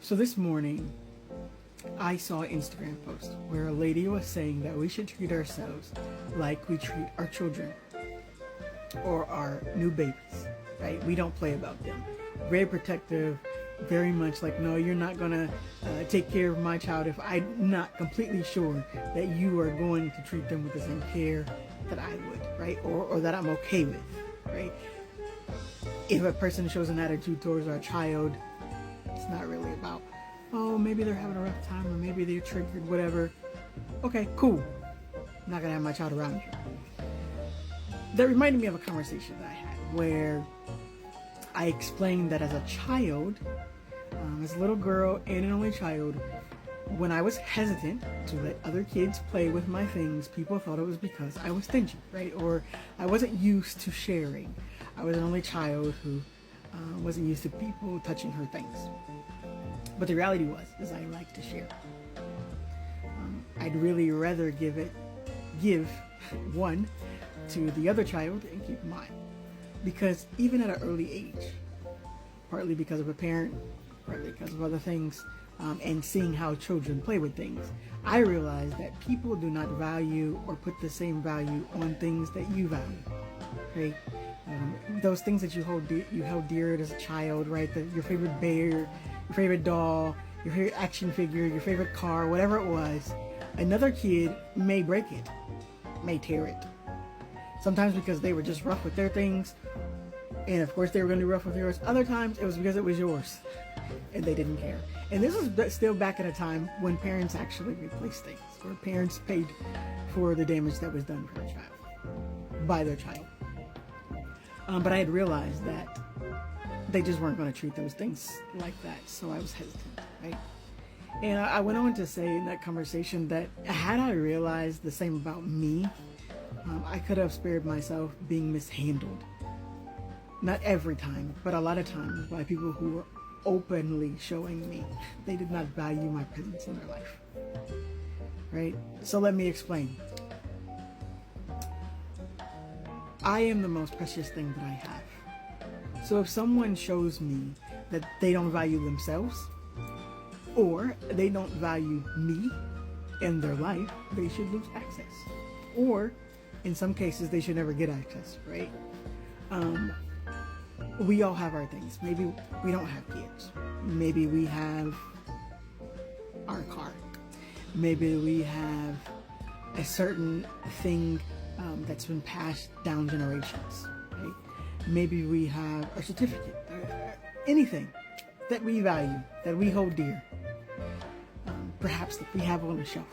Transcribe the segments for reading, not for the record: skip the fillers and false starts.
So this morning, I saw an Instagram post where a lady was saying that we should treat ourselves like we treat our children or our new babies, right? We don't play about them. Very protective, very much like, no, you're not gonna take care of my child if I'm not completely sure that you are going to treat them with the same care that I would, right? Or that I'm okay with, right? If a person shows an attitude towards our child, it's not really about, oh, maybe they're having a rough time or maybe they're triggered, whatever. Okay, cool. I'm not gonna have my child around you. That reminded me of a conversation that I had where I explained that as a child, as a little girl and an only child, when I was hesitant to let other kids play with my things, people thought it was because I was stingy, right? Or I wasn't used to sharing. I was an only child who wasn't used to people touching her things. But the reality is I like to share. I'd really rather give one to the other child and keep mine. Because even at an early age, partly because of a parent, partly because of other things, and seeing how children play with things, I realized that people do not value or put the same value on things that you value, right? Those things that you held dear as a child, right? Your favorite bear, your favorite doll, your favorite action figure, your favorite car, whatever it was, another kid may break it, may tear it. Sometimes because they were just rough with their things, and of course they were going to be rough with yours. Other times it was because it was yours, and they didn't care. And this is still back at a time when parents actually replaced things, or parents paid for the damage that was done for their child, by their child. But I had realized that they just weren't going to treat those things like that, so I was hesitant, right? And I went on to say in that conversation that had I realized the same about me, I could have spared myself being mishandled. Not every time, but a lot of times by people who were openly showing me they did not value my presence in their life, right? So let me explain. I am the most precious thing that I have. So if someone shows me that they don't value themselves or they don't value me in their life, they should lose access. Or in some cases, they should never get access, right? We all have our things. Maybe we don't have kids. Maybe we have our car. Maybe we have a certain thing that's been passed down generations, right? Maybe we have a certificate, anything that we value, that we hold dear. Perhaps that we have on a shelf,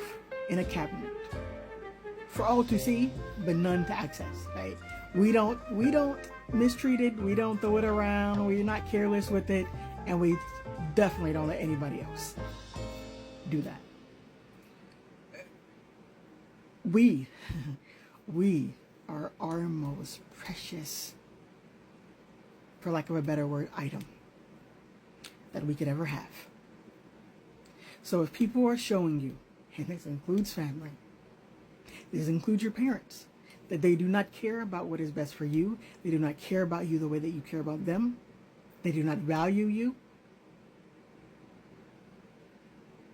in a cabinet, for all to see, but none to access, right? We don't mistreat it, we don't throw it around, we're not careless with it, and we definitely don't let anybody else do that. We are our most precious, for lack of a better word, item that we could ever have. So if people are showing you, and this includes family, this includes your parents, that they do not care about what is best for you, they do not care about you the way that you care about them, they do not value you,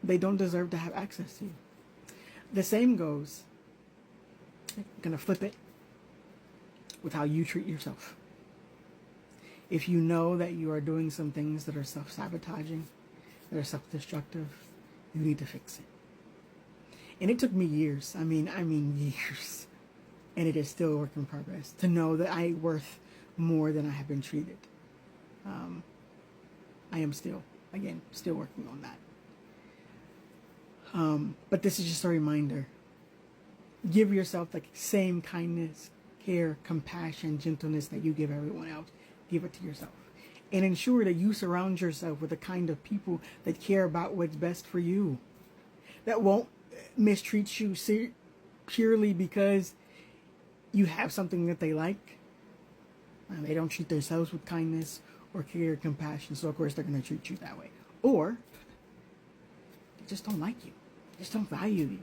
they don't deserve to have access to you. The same goes, I'm gonna flip it, with how you treat yourself. If you know that you are doing some things that are self-sabotaging, that are self-destructive, you need to fix it. And it took me years, I mean years, and it is still a work in progress, to know that I worth more than I have been treated. I am still working on that. But this is just a reminder. Give yourself the same kindness, care, compassion, gentleness that you give everyone else. Give it to yourself. And ensure that you surround yourself with the kind of people that care about what's best for you. That won't mistreat you purely because you have something that they like. They don't treat themselves with kindness or care or compassion, so of course they're going to treat you that way. Or they just don't like you. They just don't value you.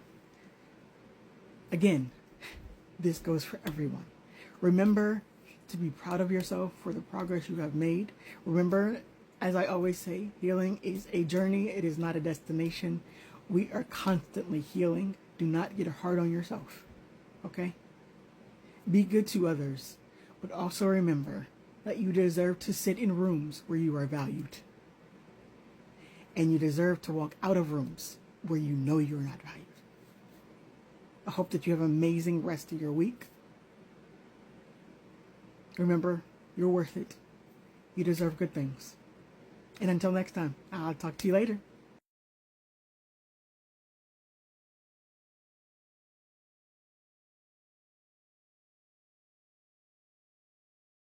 Again, this goes for everyone. Remember to be proud of yourself for the progress you have made. Remember As I always say, healing is a journey, it is not a destination. We are constantly healing. Do not get hard on yourself, okay? Be good to others, but also remember that you deserve to sit in rooms where you are valued. And you deserve to walk out of rooms where you know you're not valued. I hope that you have an amazing rest of your week. Remember, you're worth it. You deserve good things. And until next time, I'll talk to you later.